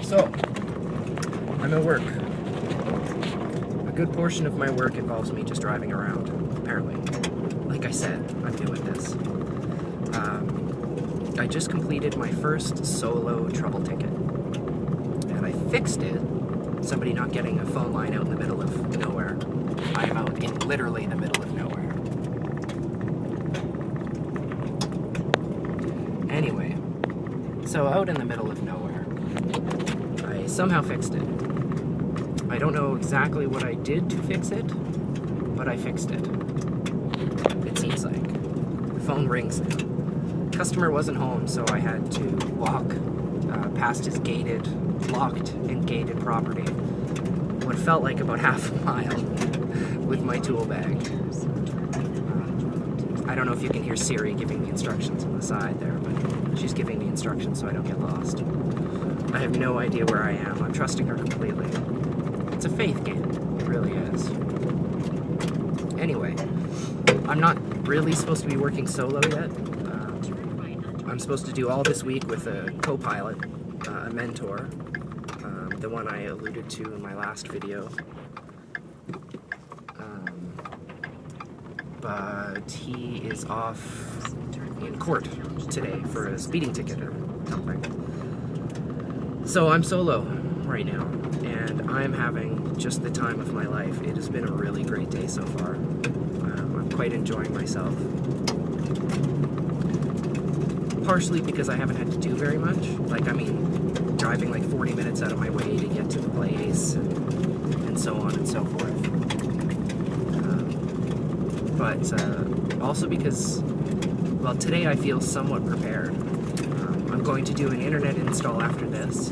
So, I'm at work. A good portion of my work involves me just driving around, apparently. Like I said, I'm new at this. I just completed my first solo trouble ticket. And I fixed it. Somebody not getting a phone line out in the middle of nowhere. I am out in literally the middle of nowhere. Anyway, so out in the middle of nowhere, I somehow fixed it. I don't know exactly what I did to fix it, but I fixed it. It seems like. The phone rings now. Customer wasn't home, so I had to walk past his locked and gated property. What felt like about half a mile with my tool bag. I don't know if you can hear Siri giving me instructions on the side there, but she's giving me instructions so I don't get lost. I have no idea where I am. I'm trusting her completely. It's a faith game. It really is. Anyway, I'm not really supposed to be working solo yet. I'm supposed to do all this week with a co-pilot, a mentor, the one I alluded to in my last video. But he is off in court today for a speeding ticket or something. So I'm solo right now, and I'm having just the time of my life. It has been a really great day so far. I'm quite enjoying myself. Partially because I haven't had to do very much. Like, I mean, driving like 40 minutes out of my way to get to the place, and so on and so forth. But also because, well, today I feel somewhat prepared. I'm going to do an internet install after this.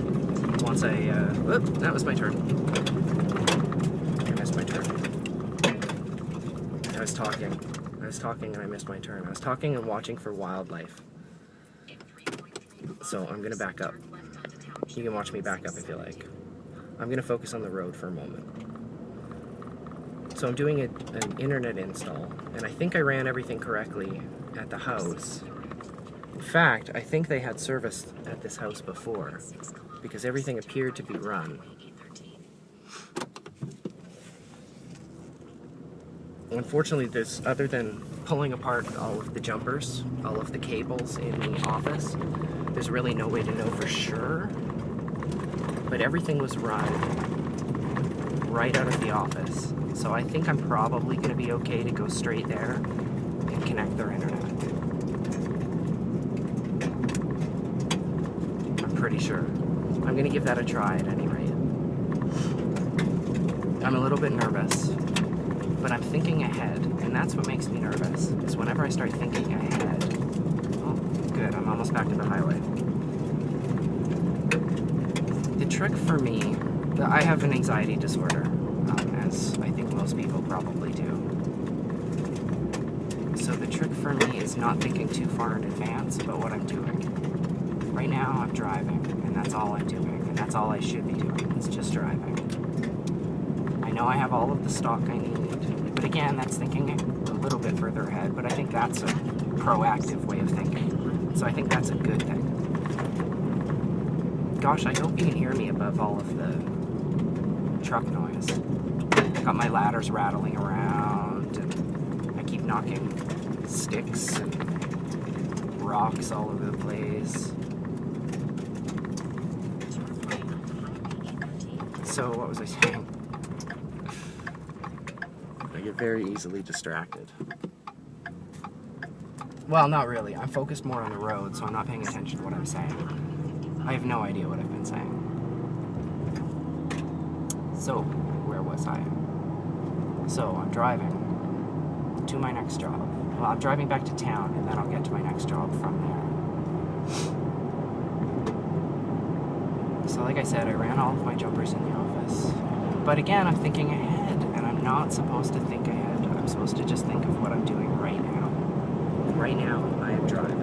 Once I, whoop, that was my turn. I missed my turn. I was talking and I missed my turn. I was talking and watching for wildlife. So I'm gonna back up. You can watch me back up if you like. I'm gonna focus on the road for a moment. So I'm doing an internet install, and I think I ran everything correctly at the house. In fact, I think they had service at this house before, because everything appeared to be run. Unfortunately, other than pulling apart all of the jumpers, all of the cables in the office, there's really no way to know for sure. But everything was run right out of the office. So I think I'm probably going to be okay to go straight there and connect their internet. I'm pretty sure. I'm going to give that a try at any rate. I'm a little bit nervous, but I'm thinking ahead, and that's what makes me nervous, is whenever I start thinking ahead. Oh, good, I'm almost back to the highway. The trick for me, I have an anxiety disorder, as I think most people probably do. So the trick for me is not thinking too far in advance about what I'm doing. Right now I'm driving, and that's all I'm doing, and that's all I should be doing, is just driving. I know I have all of the stock I need, but again, that's thinking a little bit further ahead, but I think that's a proactive way of thinking. So I think that's a good thing. Gosh, I hope you can hear me above all of the truck noise. I got my ladders rattling around, and I keep knocking sticks and rocks all over the place. So, what was I saying? I get very easily distracted. Well, not really. I'm focused more on the road, so I'm not paying attention to what I'm saying. I have no idea what I've been saying. So, where was I? So, I'm driving to my next job. Well, I'm driving back to town, and then I'll get to my next job from there. So, like I said, I ran all of my jumpers in the office. But again, I'm thinking ahead, and I'm not supposed to think ahead. I'm supposed to just think of what I'm doing right now. Right now, I am driving.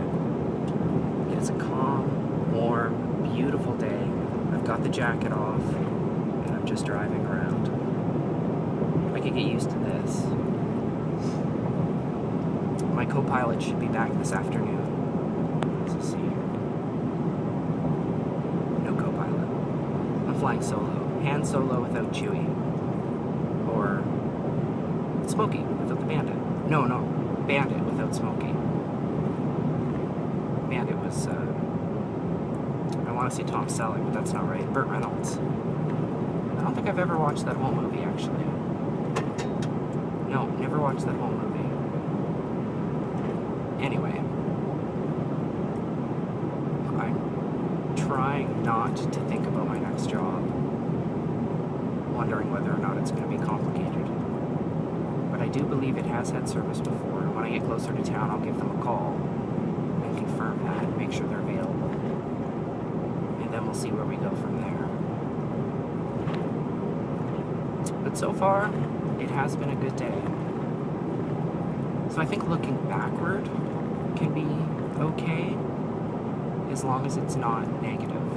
It is a calm, warm, beautiful day. I've got the jacket off, and I'm just driving around. I could get used to this. My co-pilot should be back this afternoon. Let's see here. No co-pilot. flying solo. Han Solo without Chewie. Or Smokey without the Bandit. No, Bandit without Smokey. Bandit was, I want to say Tom Selleck, but that's not right. Burt Reynolds. I don't think I've ever watched that whole movie, actually. No, never watched that whole movie. Anyway. I'm trying not to think about my next job. Wondering whether or not it's going to be complicated. But I do believe it has had service before. And when I get closer to town, I'll give them a call and confirm that and make sure they're available. And then we'll see where we go from there. But so far, it has been a good day. So I think looking backward can be okay, as long as it's not negative.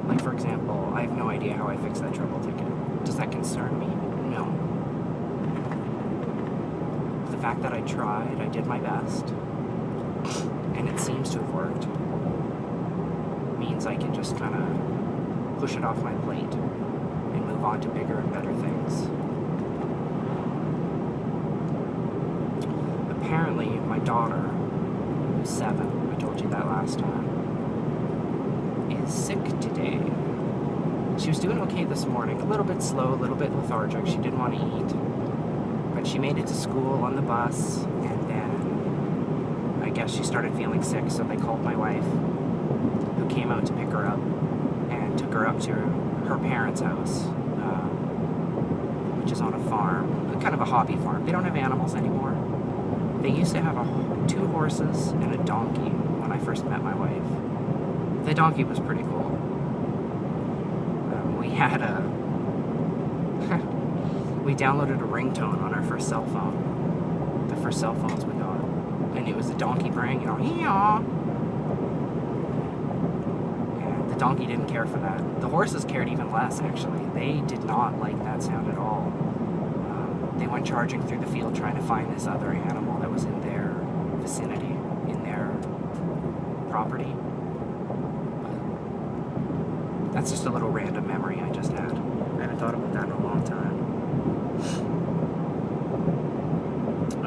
Like, for example, I have no idea how I fixed that trouble ticket. Does that concern me? No. The fact that I tried, I did my best, and it seems to have worked, means I can just kind of push it off my plate and move on to bigger and better things. Apparently, my daughter, who's 7, I told you that last time, is sick today. She was doing okay this morning, a little bit slow, a little bit lethargic, she didn't want to eat, but she made it to school on the bus, and then I guess she started feeling sick, so they called my wife, who came out to pick her up, and took her up to her parents' house, which is on a farm, kind of a hobby farm. They don't have animals anymore. They used to have 2 horses and a donkey when I first met my wife. The donkey was pretty cool. We had we downloaded a ringtone on our first cell phone. The first cell phones we got. And it was a donkey braying, you know, hee-haw. And the donkey didn't care for that. The horses cared even less, actually. They did not like that sound at all. They went charging through the field trying to find this other animal that was in their vicinity, in their property. But that's just a little random memory I just had. I haven't thought about that in a long time.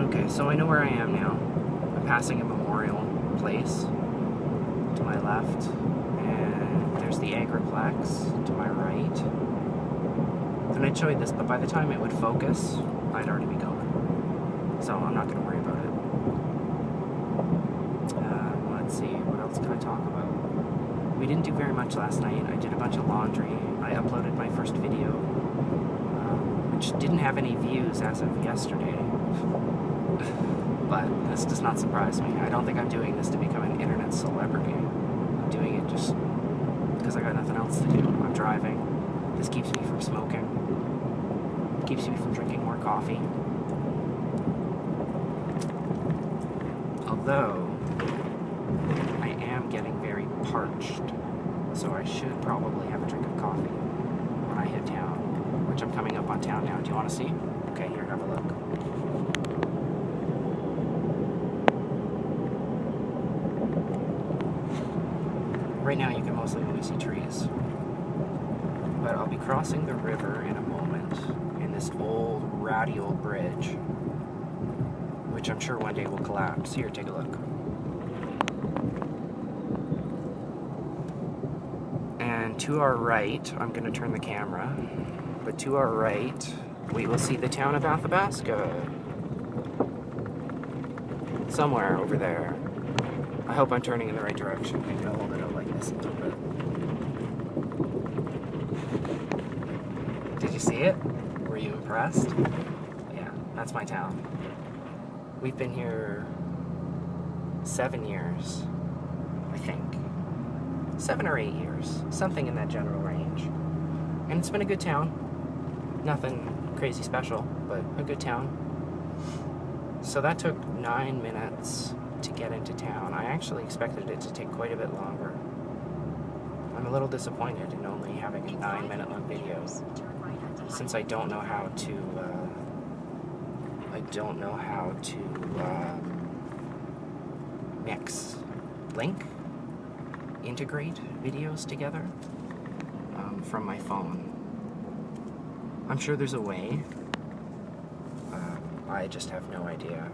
Okay, so I know where I am now. I'm passing a memorial place to my left, and there's the Agriplex to my right. And I'd show you this, but by the time it would focus, I'd already be going. So I'm not going to worry about it. Let's see, what else can I talk about? We didn't do very much last night. I did a bunch of laundry. I uploaded my first video, which didn't have any views as of yesterday. But this does not surprise me. I don't think I'm doing this to become an internet celebrity. I'm doing it just because I got nothing else to do. I'm driving. This keeps me from smoking. Keeps me from drinking more coffee. Although, I am getting very parched, so I should probably have a drink of coffee when I hit town, which I'm coming up on town now. Do you want to see? Okay, here, have a look. Right now you can mostly only see trees. But I'll be crossing the river in a moment in this old, ratty old bridge, which I'm sure one day will collapse. Here, take a look. And to our right, I'm going to turn the camera, but to our right, we will see the town of Athabasca. Somewhere over there. I hope I'm turning in the right direction. Maybe I'll hold it out like this a little bit. Did you see it? Were you impressed? Yeah, that's my town. We've been here 7 years, I think. 7 or 8 years, something in that general range. And it's been a good town. Nothing crazy special, but a good town. So that took 9 minutes to get into town. I actually expected it to take quite a bit longer. I'm a little disappointed in only having a 9-minute long video, since I don't know how to integrate videos together. from my phone. I'm sure there's a way. I just have no idea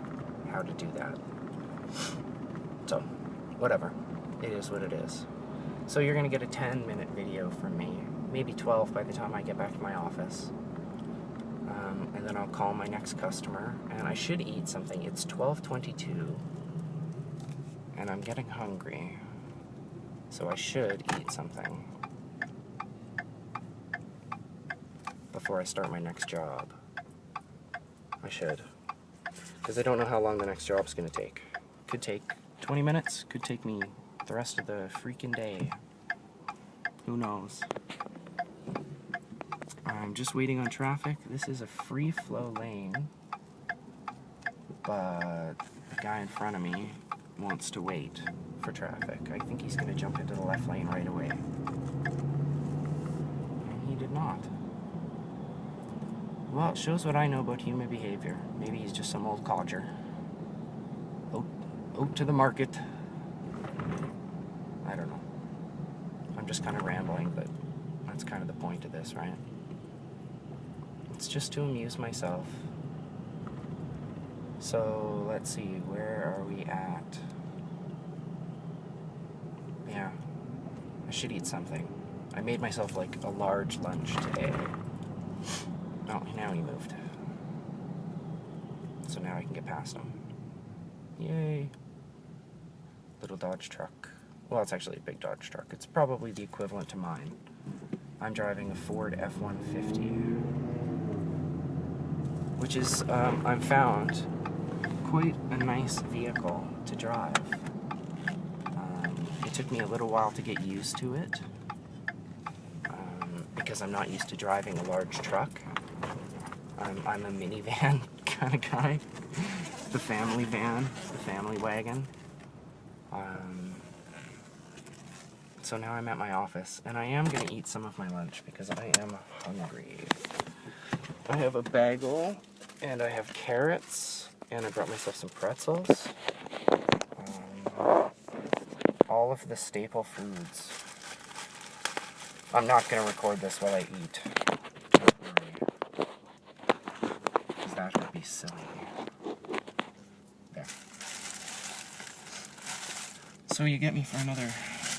how to do that. So, whatever. It is what it is. So you're going to get a 10-minute video from me. Maybe 12 by the time I get back to my office. And then I'll call my next customer. And I should eat something. It's 12:22. And I'm getting hungry. So I should eat something before I start my next job. I should. Because I don't know how long the next job's going to take. Could take 20 minutes. Could take me the rest of the freaking day. Who knows? I'm just waiting on traffic. This is a free flow lane. But the guy in front of me wants to wait for traffic. I think he's going to jump into the left lane right away. And he did not. Well, it shows what I know about human behavior. Maybe he's just some old codger. Out to the market. I don't know. I'm just kind of rambling, but that's kind of the point of this, right? It's just to amuse myself. So, let's see, where are we at? Yeah, I should eat something. I made myself like a large lunch today. Oh, now he moved. So now I can get past him. Yay. Little Dodge truck. Well, it's actually a big Dodge truck. It's probably the equivalent to mine. I'm driving a Ford F-150. Which is, I've found, quite a nice vehicle to drive. It took me a little while to get used to it. Because I'm not used to driving a large truck. I'm a minivan kind of guy. The family van, the family wagon. So now I'm at my office, and I am going to eat some of my lunch because I am hungry. I have a bagel, and I have carrots, and I brought myself some pretzels. All of the staple foods. I'm not going to record this while I eat. Don't worry. Because that would be silly. There. So you get me for another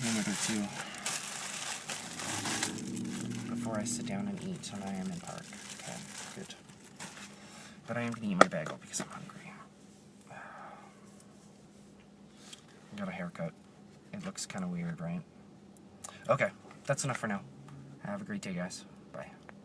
minute or two before I sit down and eat, and I am in park. Okay, good. But I am going to eat my bagel because I'm hungry. I got a haircut. It looks kind of weird, right? Okay, that's enough for now. Have a great day, guys. Bye.